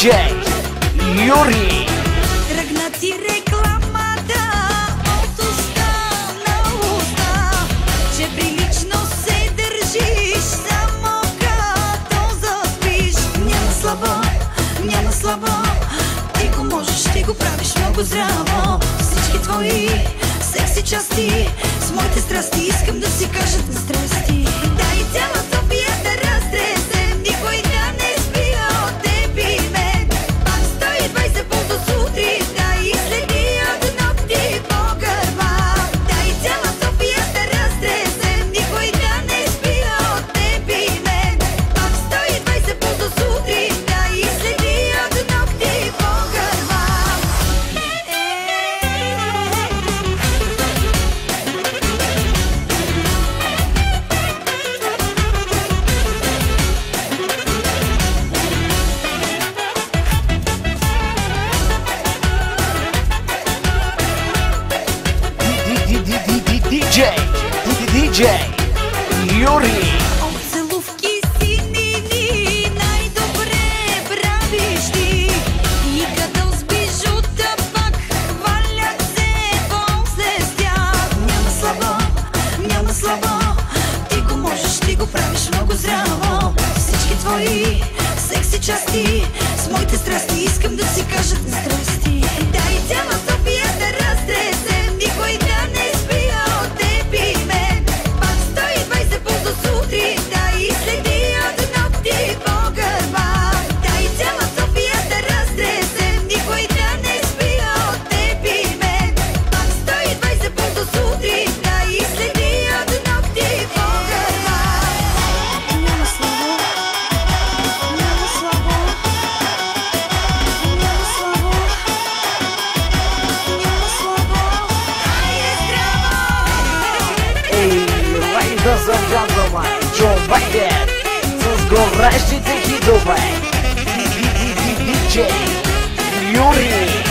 диджей Юрий. Тръгна ти рекламата от уста на уста, че прилично се държиш, само като заспиш. Няма слабо, ти го можеш, ти го правиш много здраво. Всички твои секси части с моите страсти искам да си кажат на здрасти. Дай цяла София да разтресем, никой да не спи от теб и мен. Пак 120 пул до сутринта и следи от ногти по гърба. Дай цяла София да разтресем, никой да не спи от теб и мен. Пак 120 пул до сутринта и следи от ногти по гърба. Диджей Юрий. От целувки синини най-добре правиш ти, и като с бижута пак хвалят се после с тях. Няма слабо, ти го можеш, ти го правиш много здраво. Всички твои секси части с моите страсти искам да си кажат на здрасти. Дай цяла София да разтресем, никой да не спи от теб и мен. Пак 120 пул до сутринта и следи от ногти по гърба. Дай цяла София да разтресем, никой да не спи от теб и мен. Пак 120 пул до сутринта и следи от ногти по гърба. Няма слабо, няма слабо, ай е здраво. Ей, ladies and gentlemen, Джо Байден с горещите хитове. Диджей Юрий.